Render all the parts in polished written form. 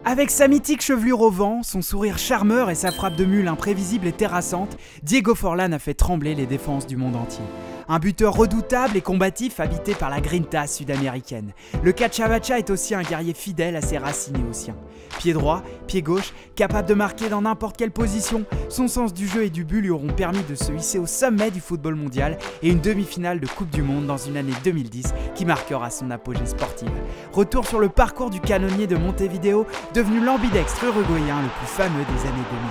Avec sa mythique chevelure au vent, son sourire charmeur et sa frappe de mule imprévisible et terrassante, Diego Forlán a fait trembler les défenses du monde entier. Un buteur redoutable et combatif habité par la grinta sud-américaine. Le Cachavacha est aussi un guerrier fidèle à ses racines et aux siens. Pied droit, pied gauche, capable de marquer dans n'importe quelle position, son sens du jeu et du but lui auront permis de se hisser au sommet du football mondial et une demi-finale de Coupe du Monde dans une année 2010 qui marquera son apogée sportive. Retour sur le parcours du canonnier de Montevideo, devenu l'ambidextre uruguayen le plus fameux des années 2000.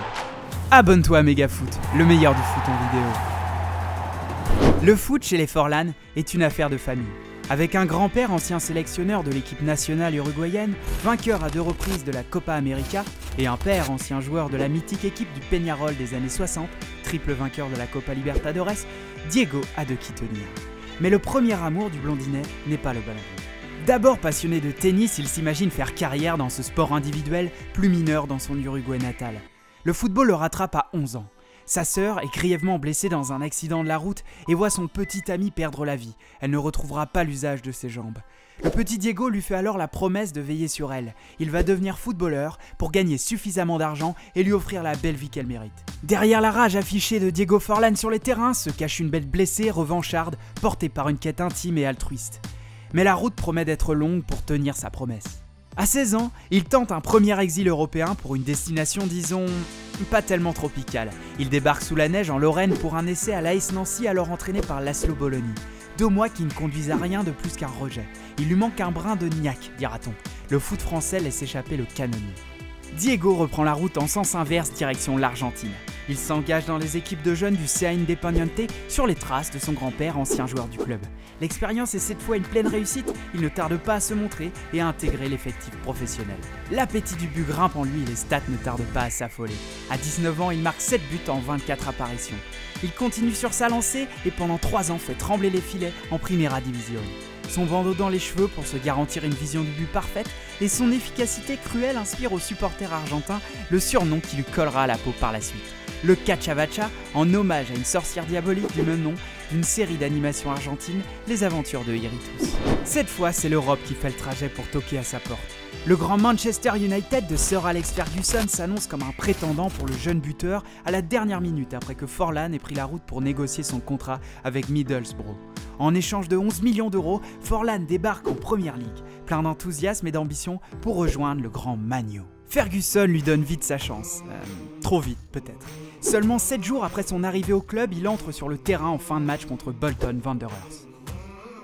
Abonne-toi à Megafoot, le meilleur du foot en vidéo. Le foot chez les Forlán est une affaire de famille. Avec un grand-père ancien sélectionneur de l'équipe nationale uruguayenne, vainqueur à 2 reprises de la Copa América, et un père ancien joueur de la mythique équipe du Peñarol des années 60, triple vainqueur de la Copa Libertadores, Diego a de qui tenir. Mais le premier amour du blondinet n'est pas le ballon. D'abord passionné de tennis, il s'imagine faire carrière dans ce sport individuel, plus mineur dans son Uruguay natal. Le football le rattrape à 11 ans. Sa sœur est grièvement blessée dans un accident de la route et voit son petit ami perdre la vie. Elle ne retrouvera pas l'usage de ses jambes. Le petit Diego lui fait alors la promesse de veiller sur elle. Il va devenir footballeur pour gagner suffisamment d'argent et lui offrir la belle vie qu'elle mérite. Derrière la rage affichée de Diego Forlán sur les terrains se cache une bête blessée, revancharde, portée par une quête intime et altruiste. Mais la route promet d'être longue pour tenir sa promesse. À 16 ans, il tente un premier exil européen pour une destination, disons, pas tellement tropicale. Il débarque sous la neige en Lorraine pour un essai à l'AS Nancy, alors entraîné par Laszlo Bologna. 2 mois qui ne conduisent à rien de plus qu'un rejet. Il lui manque un brin de niaque, dira-t-on. Le foot français laisse échapper le canonnier. Diego reprend la route en sens inverse direction l'Argentine. Il s'engage dans les équipes de jeunes du CA Independiente sur les traces de son grand-père, ancien joueur du club. L'expérience est cette fois une pleine réussite, il ne tarde pas à se montrer et à intégrer l'effectif professionnel. L'appétit du but grimpe en lui et les stats ne tardent pas à s'affoler. À 19 ans, il marque 7 buts en 24 apparitions. Il continue sur sa lancée et pendant 3 ans fait trembler les filets en Primera División. Son bandeau dans les cheveux pour se garantir une vision du but parfaite et son efficacité cruelle inspire aux supporters argentins le surnom qui lui collera à la peau par la suite. Le Cachavacha, en hommage à une sorcière diabolique du même nom d'une série d'animations argentines, Les Aventures de Hiritus. Cette fois, c'est l'Europe qui fait le trajet pour toquer à sa porte. Le grand Manchester United de Sir Alex Ferguson s'annonce comme un prétendant pour le jeune buteur à la dernière minute après que Forlán ait pris la route pour négocier son contrat avec Middlesbrough. En échange de 11 millions d'euros, Forlán débarque en Première Ligue, plein d'enthousiasme et d'ambition pour rejoindre le grand Man U. Ferguson lui donne vite sa chance. Trop vite, peut-être. Seulement 7 jours après son arrivée au club, il entre sur le terrain en fin de match contre Bolton Wanderers.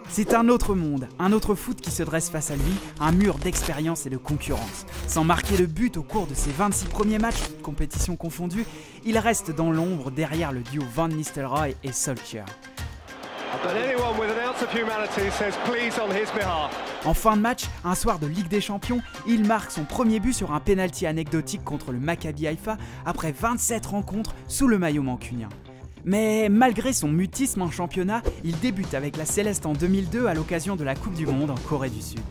C'est un autre monde, un autre foot qui se dresse face à lui, un mur d'expérience et de concurrence. Sans marquer de but au cours de ses 26 premiers matchs, toutes compétitions confondues, il reste dans l'ombre derrière le duo Van Nistelrooy et Solskjaer. En fin de match, un soir de Ligue des Champions, il marque son premier but sur un pénalty anecdotique contre le Maccabi Haïfa après 27 rencontres sous le maillot mancunien. Mais malgré son mutisme en championnat, il débute avec la Céleste en 2002 à l'occasion de la Coupe du Monde en Corée du Sud.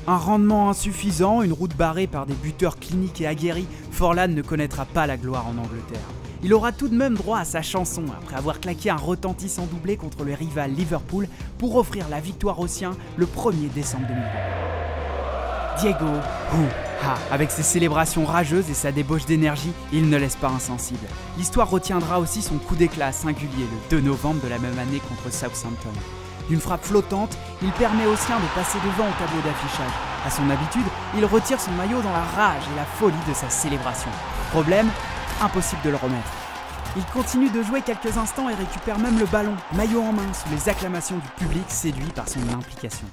Un rendement insuffisant, une route barrée par des buteurs cliniques et aguerris, Forlán ne connaîtra pas la gloire en Angleterre. Il aura tout de même droit à sa chanson après avoir claqué un retentissant doublé contre le rival Liverpool pour offrir la victoire aux siens le 1er décembre 2002. Diego, avec ses célébrations rageuses et sa débauche d'énergie, il ne laisse pas insensible. L'histoire retiendra aussi son coup d'éclat singulier le 2 novembre de la même année contre Southampton. D'une frappe flottante, il permet aux siens de passer devant au tableau d'affichage. À son habitude, il retire son maillot dans la rage et la folie de sa célébration. Problème, impossible de le remettre. Il continue de jouer quelques instants et récupère même le ballon, maillot en main, sous les acclamations du public séduit par son implication.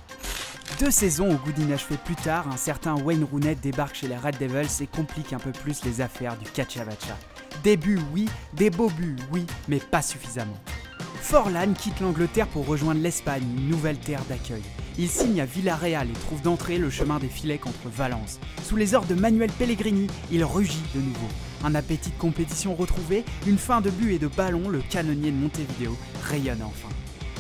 2 saisons au goût d'inachevé plus tard, un certain Wayne Rooney débarque chez les Red Devils et complique un peu plus les affaires du Cachavacha. Des buts, oui, des beaux buts, oui, mais pas suffisamment. Forlán quitte l'Angleterre pour rejoindre l'Espagne, une nouvelle terre d'accueil. Il signe à Villarreal et trouve d'entrée le chemin des filets contre Valence. Sous les ordres de Manuel Pellegrini, il rugit de nouveau. Un appétit de compétition retrouvé, une fin de but et de ballon, le canonnier de Montevideo rayonne enfin.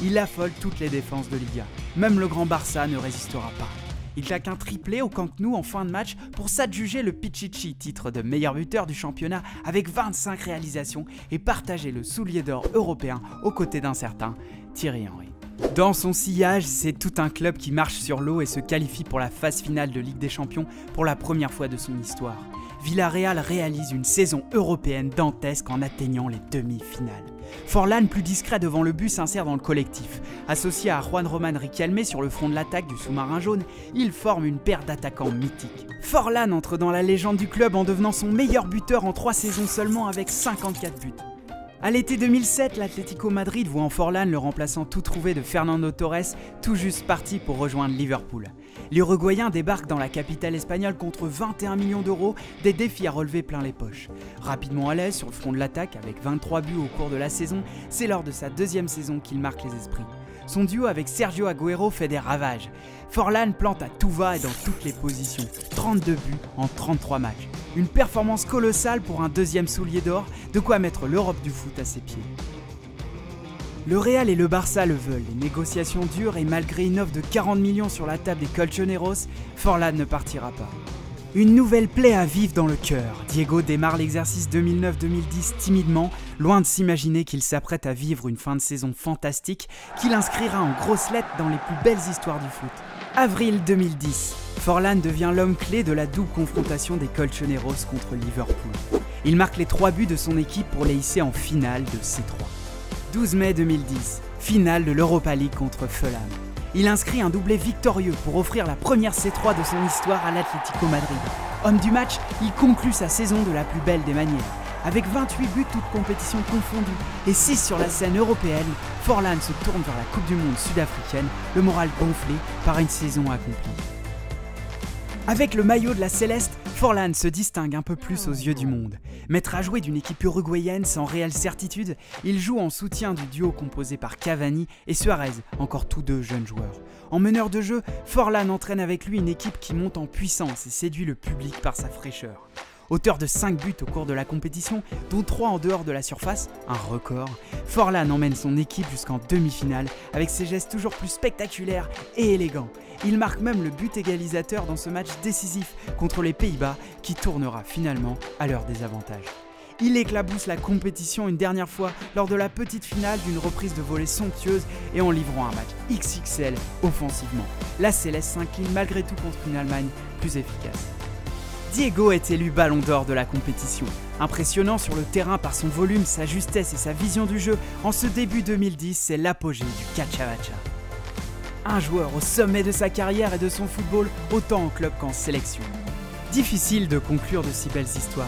Il affole toutes les défenses de Liga. Même le grand Barça ne résistera pas. Il claque un triplé au Camp Nou en fin de match pour s'adjuger le Pichichi, titre de meilleur buteur du championnat avec 25 réalisations et partager le soulier d'or européen aux côtés d'un certain Thierry Henry. Dans son sillage, c'est tout un club qui marche sur l'eau et se qualifie pour la phase finale de Ligue des Champions pour la première fois de son histoire. Villarreal réalise une saison européenne dantesque en atteignant les demi-finales. Forlán, plus discret devant le but, s'insère dans le collectif. Associé à Juan Román Riquelme sur le front de l'attaque du sous-marin jaune, il forme une paire d'attaquants mythiques. Forlán entre dans la légende du club en devenant son meilleur buteur en 3 saisons seulement avec 54 buts. À l'été 2007, l'Atlético Madrid voit en Forlán le remplaçant tout trouvé de Fernando Torres, tout juste parti pour rejoindre Liverpool. L'Uruguayen débarque dans la capitale espagnole contre 21 millions d'euros, des défis à relever plein les poches. Rapidement à l'aise sur le front de l'attaque avec 23 buts au cours de la saison, c'est lors de sa 2e saison qu'il marque les esprits. Son duo avec Sergio Agüero fait des ravages. Forlán plante à tout va et dans toutes les positions, 32 buts en 33 matchs. Une performance colossale pour un 2e soulier d'or, de quoi mettre l'Europe du foot à ses pieds. Le Real et le Barça le veulent, les négociations durent et malgré une offre de 40 millions sur la table des Colchoneros, Forlán ne partira pas. Une nouvelle plaie à vivre dans le cœur. Diego démarre l'exercice 2009-2010 timidement, loin de s'imaginer qu'il s'apprête à vivre une fin de saison fantastique qu'il inscrira en grosses lettres dans les plus belles histoires du foot. Avril 2010, Forlán devient l'homme clé de la double confrontation des Colchoneros contre Liverpool. Il marque les 3 buts de son équipe pour les hisser en finale de C3. 12 mai 2010, finale de l'Europa League contre Fulham. Il inscrit un doublé victorieux pour offrir la première C3 de son histoire à l'Atlético Madrid. Homme du match, il conclut sa saison de la plus belle des manières. Avec 28 buts toutes compétitions confondues et 6 sur la scène européenne, Forlán se tourne vers la Coupe du Monde sud-africaine, le moral gonflé par une saison accomplie. Avec le maillot de la Céleste, Forlán se distingue un peu plus aux yeux du monde. Maître à jouer d'une équipe uruguayenne sans réelle certitude, il joue en soutien du duo composé par Cavani et Suarez, encore tous deux jeunes joueurs. En meneur de jeu, Forlán entraîne avec lui une équipe qui monte en puissance et séduit le public par sa fraîcheur. Auteur de 5 buts au cours de la compétition, dont 3 en dehors de la surface, un record, Forlán emmène son équipe jusqu'en demi-finale avec ses gestes toujours plus spectaculaires et élégants. Il marque même le but égalisateur dans ce match décisif contre les Pays-Bas qui tournera finalement à leur désavantage. Il éclabousse la compétition une dernière fois lors de la petite finale d'une reprise de volée somptueuse et en livrant un match XXL offensivement. La Céleste s'incline malgré tout contre une Allemagne plus efficace. Diego est élu Ballon d'Or de la compétition. Impressionnant sur le terrain par son volume, sa justesse et sa vision du jeu, en ce début 2010, c'est l'apogée du Cachavacha. Un joueur au sommet de sa carrière et de son football, autant en club qu'en sélection. Difficile de conclure de si belles histoires.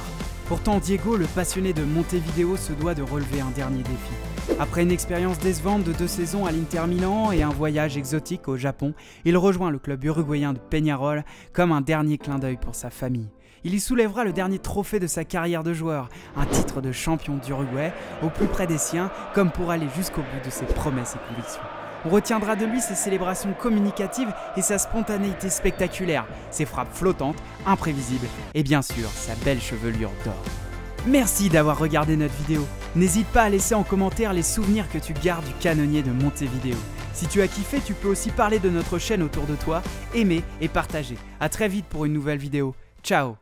Pourtant, Diego, le passionné de Montevideo, se doit de relever un dernier défi. Après une expérience décevante de 2 saisons à l'Inter Milan et un voyage exotique au Japon, il rejoint le club uruguayen de Peñarol comme un dernier clin d'œil pour sa famille. Il y soulèvera le dernier trophée de sa carrière de joueur, un titre de champion d'Uruguay, au plus près des siens, comme pour aller jusqu'au bout de ses promesses et convictions. On retiendra de lui ses célébrations communicatives et sa spontanéité spectaculaire, ses frappes flottantes, imprévisibles et bien sûr sa belle chevelure d'or. Merci d'avoir regardé notre vidéo. N'hésite pas à laisser en commentaire les souvenirs que tu gardes du canonnier de Montevideo. Si tu as kiffé, tu peux aussi parler de notre chaîne autour de toi, aimer et partager. A très vite pour une nouvelle vidéo. Ciao!